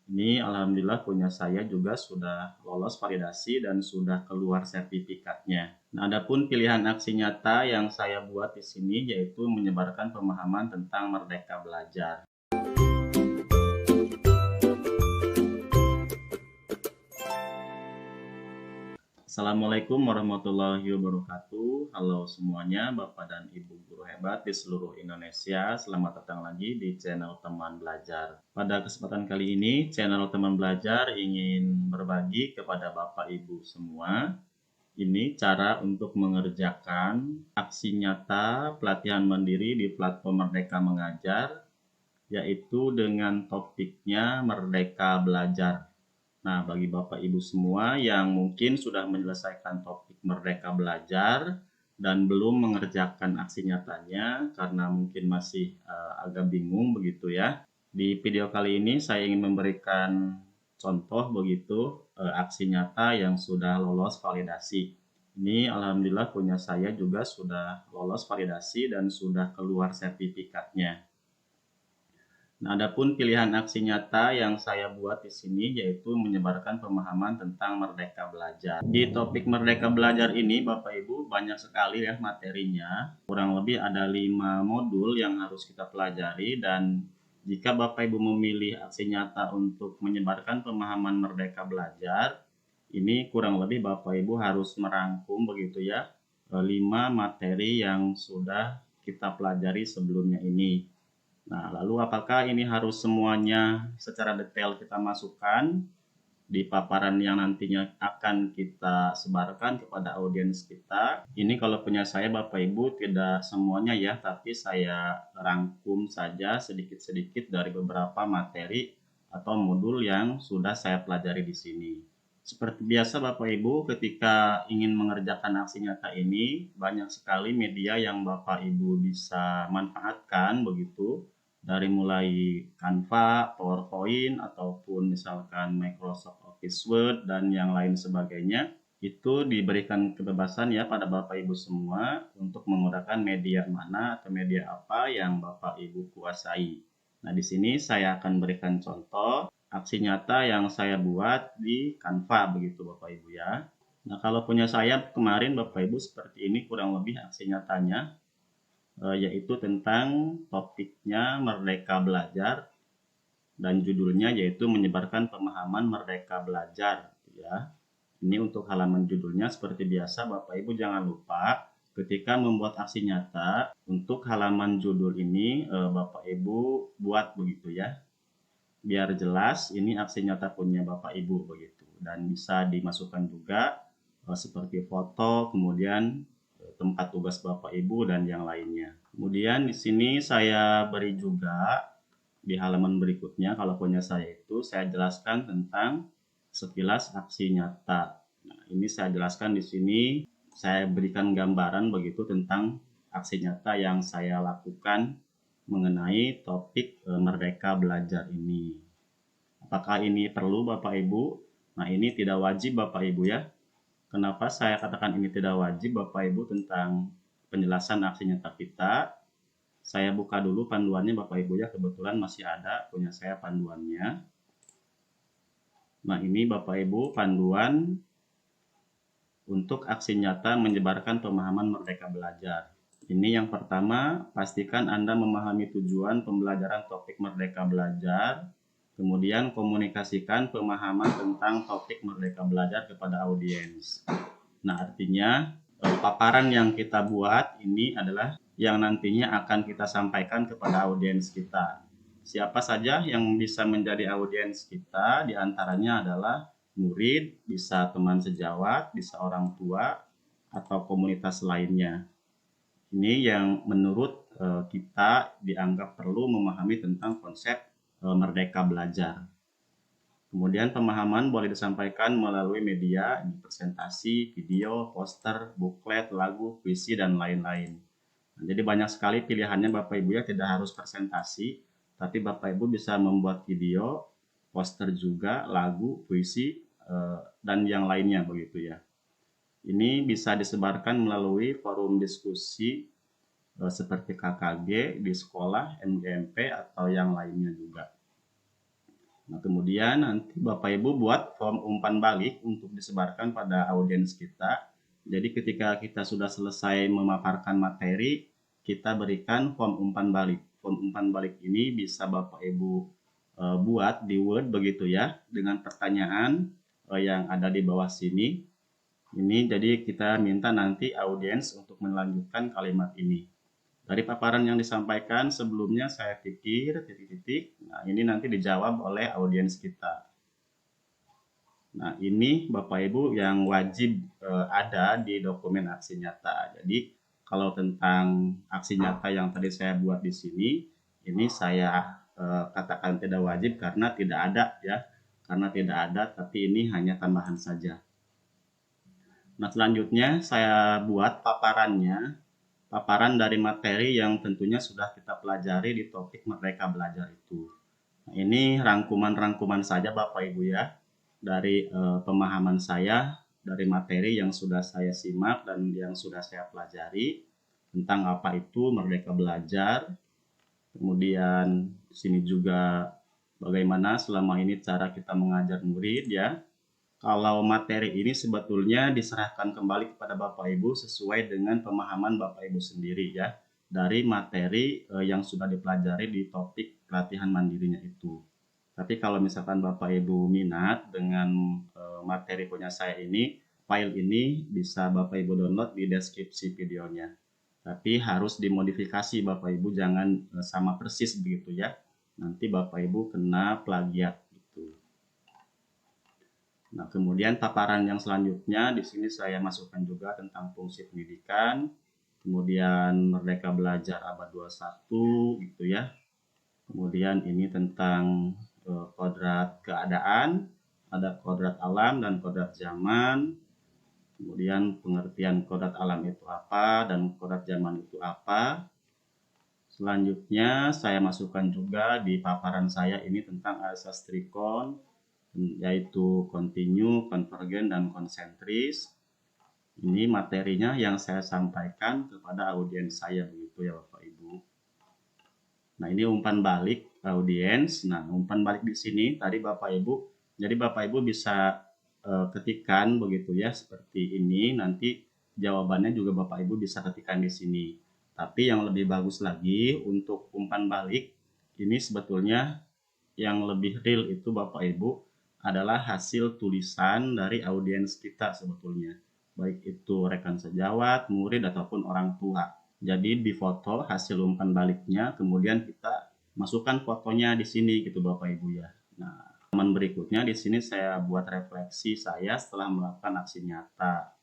Ini alhamdulillah punya saya juga sudah lolos validasi dan sudah keluar sertifikatnya. Nah, adapun pilihan aksi nyata yang saya buat di sini yaitu menyebarkan pemahaman tentang Merdeka Belajar. Assalamualaikum warahmatullahi wabarakatuh. Halo semuanya, Bapak dan Ibu guru hebat di seluruh Indonesia. Selamat datang lagi di channel Teman Belajar. Pada kesempatan kali ini, channel Teman Belajar ingin berbagi kepada Bapak Ibu semua. Ini cara untuk mengerjakan aksi nyata pelatihan mandiri di platform Merdeka Mengajar, yaitu dengan topiknya Merdeka Belajar. Nah, bagi Bapak Ibu semua yang mungkin sudah menyelesaikan topik Merdeka Belajar dan belum mengerjakan aksi nyatanya karena mungkin masih agak bingung begitu ya. Di video kali ini saya ingin memberikan contoh begitu aksi nyata yang sudah lolos validasi. Ini alhamdulillah punya saya juga sudah lolos validasi dan sudah keluar sertifikatnya. Nah, adapun pilihan aksi nyata yang saya buat di sini yaitu menyebarkan pemahaman tentang Merdeka Belajar. Di topik Merdeka Belajar ini, Bapak Ibu, banyak sekali ya materinya. Kurang lebih ada 5 modul yang harus kita pelajari dan jika Bapak Ibu memilih aksi nyata untuk menyebarkan pemahaman Merdeka Belajar, ini kurang lebih Bapak Ibu harus merangkum begitu ya 5 materi yang sudah kita pelajari sebelumnya ini. Nah, lalu apakah ini harus semuanya secara detail kita masukkan di paparan yang nantinya akan kita sebarkan kepada audiens kita? Ini kalau punya saya Bapak Ibu tidak semuanya ya, tapi saya rangkum saja sedikit-sedikit dari beberapa materi atau modul yang sudah saya pelajari di sini. Seperti biasa Bapak Ibu, ketika ingin mengerjakan aksi nyata ini, banyak sekali media yang Bapak Ibu bisa manfaatkan begitu, dari mulai Canva, PowerPoint, ataupun misalkan Microsoft Office Word, dan yang lain sebagainya. Itu diberikan kebebasan ya pada Bapak Ibu semua untuk menggunakan media mana atau media apa yang Bapak Ibu kuasai. Nah, di sini saya akan berikan contoh aksi nyata yang saya buat di Canva begitu Bapak Ibu ya. Nah, kalau punya saya kemarin Bapak Ibu seperti ini kurang lebih aksi nyatanya, yaitu tentang topiknya Merdeka Belajar dan judulnya yaitu menyebarkan pemahaman Merdeka Belajar ya. Ini untuk halaman judulnya seperti biasa Bapak Ibu jangan lupa ketika membuat aksi nyata untuk halaman judul ini Bapak Ibu buat begitu ya. Biar jelas ini aksi nyata punya Bapak Ibu begitu dan bisa dimasukkan juga seperti foto, kemudian tempat tugas Bapak Ibu dan yang lainnya. Kemudian di sini saya beri juga di halaman berikutnya kalau punya saya itu saya jelaskan tentang sekilas aksi nyata. Nah, ini saya jelaskan di sini, saya berikan gambaran begitu tentang aksi nyata yang saya lakukan mengenai topik Merdeka Belajar ini. Apakah ini perlu Bapak Ibu? Nah, ini tidak wajib Bapak Ibu ya. Kenapa saya katakan ini tidak wajib Bapak Ibu tentang penjelasan aksi nyata kita? Saya buka dulu panduannya Bapak Ibu ya, kebetulan masih ada punya saya panduannya. Nah, ini Bapak Ibu panduan untuk aksi nyata menyebarkan pemahaman Merdeka Belajar. Ini yang pertama, pastikan Anda memahami tujuan pembelajaran topik Merdeka Belajar. Kemudian komunikasikan pemahaman tentang topik Merdeka Belajar kepada audiens. Nah, artinya paparan yang kita buat ini adalah yang nantinya akan kita sampaikan kepada audiens kita. Siapa saja yang bisa menjadi audiens kita, diantaranya adalah murid, bisa teman sejawat, bisa orang tua, atau komunitas lainnya. Ini yang menurut kita dianggap perlu memahami tentang konsep Merdeka Belajar. Kemudian pemahaman boleh disampaikan melalui media, presentasi, video, poster, buklet, lagu, puisi, dan lain-lain. Nah, jadi banyak sekali pilihannya Bapak Ibu ya, tidak harus presentasi, tapi Bapak Ibu bisa membuat video, poster juga, lagu, puisi, dan yang lainnya begitu ya. Ini bisa disebarkan melalui forum diskusi seperti KKG di sekolah, MGMP, atau yang lainnya juga. Nah, kemudian nanti Bapak Ibu buat form umpan balik untuk disebarkan pada audiens kita. Jadi ketika kita sudah selesai memaparkan materi, kita berikan form umpan balik. Form umpan balik ini bisa Bapak Ibu buat di Word begitu ya, dengan pertanyaan yang ada di bawah sini. Ini jadi kita minta nanti audiens untuk melanjutkan kalimat ini. Dari paparan yang disampaikan sebelumnya saya pikir titik-titik. Nah, ini nanti dijawab oleh audiens kita. Nah, ini Bapak Ibu yang wajib ada di dokumen aksi nyata. Jadi, kalau tentang aksi nyata yang tadi saya buat di sini, ini saya katakan tidak wajib karena tidak ada ya. Karena tidak ada, tapi ini hanya tambahan saja. Nah, selanjutnya saya buat paparan dari materi yang tentunya sudah kita pelajari di topik Merdeka Belajar itu. Nah, ini rangkuman-rangkuman saja Bapak Ibu ya, dari pemahaman saya, dari materi yang sudah saya simak dan yang sudah saya pelajari tentang apa itu Merdeka Belajar. Kemudian di sini juga bagaimana selama ini cara kita mengajar murid ya. Kalau materi ini sebetulnya diserahkan kembali kepada Bapak Ibu sesuai dengan pemahaman Bapak Ibu sendiri ya, dari materi yang sudah dipelajari di topik pelatihan mandirinya itu. Tapi kalau misalkan Bapak Ibu minat dengan materi punya saya ini, file ini bisa Bapak Ibu download di deskripsi videonya. Tapi harus dimodifikasi Bapak Ibu, jangan sama persis begitu ya. Nanti Bapak Ibu kena plagiat. Nah, kemudian paparan yang selanjutnya di sini saya masukkan juga tentang fungsi pendidikan, kemudian Merdeka Belajar Abad 21 gitu ya. Kemudian ini tentang kodrat keadaan, ada kodrat alam dan kodrat zaman. Kemudian pengertian kodrat alam itu apa dan kodrat zaman itu apa. Selanjutnya saya masukkan juga di paparan saya ini tentang asas trikon, yaitu kontinu, konvergen, dan konsentris. Ini materinya yang saya sampaikan kepada audiens saya begitu ya Bapak Ibu. Nah, ini umpan balik audiens. Nah, umpan balik di sini tadi Bapak Ibu. Jadi Bapak Ibu bisa ketikan begitu ya seperti ini. Nanti jawabannya juga Bapak Ibu bisa ketikan di sini. Tapi yang lebih bagus lagi untuk umpan balik ini sebetulnya yang lebih real itu Bapak Ibu adalah hasil tulisan dari audiens kita sebetulnya. Baik itu rekan sejawat, murid, ataupun orang tua. Jadi di foto hasil umpan baliknya, kemudian kita masukkan fotonya di sini gitu Bapak Ibu ya. Nah, teman berikutnya di sini saya buat refleksi saya setelah melakukan aksi nyata.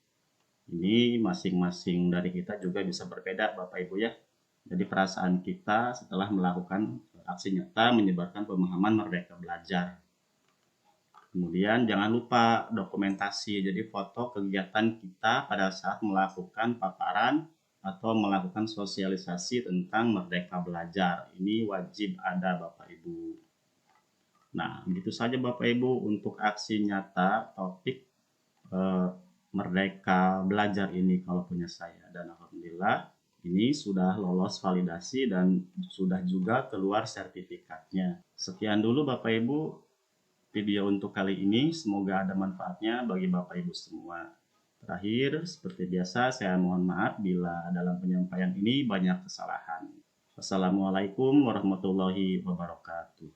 Ini masing-masing dari kita juga bisa berbeda Bapak Ibu ya. Jadi perasaan kita setelah melakukan aksi nyata menyebarkan pemahaman Merdeka Belajar. Kemudian jangan lupa dokumentasi, jadi foto kegiatan kita pada saat melakukan paparan atau melakukan sosialisasi tentang Merdeka Belajar. Ini wajib ada Bapak Ibu. Nah, begitu saja Bapak Ibu untuk aksi nyata topik Merdeka Belajar ini kalau punya saya. Dan Alhamdulillah ini sudah lolos validasi dan sudah juga keluar sertifikatnya. Sekian dulu Bapak Ibu video untuk kali ini, semoga ada manfaatnya bagi Bapak Ibu semua. Terakhir, seperti biasa, saya mohon maaf bila dalam penyampaian ini banyak kesalahan. Wassalamualaikum warahmatullahi wabarakatuh.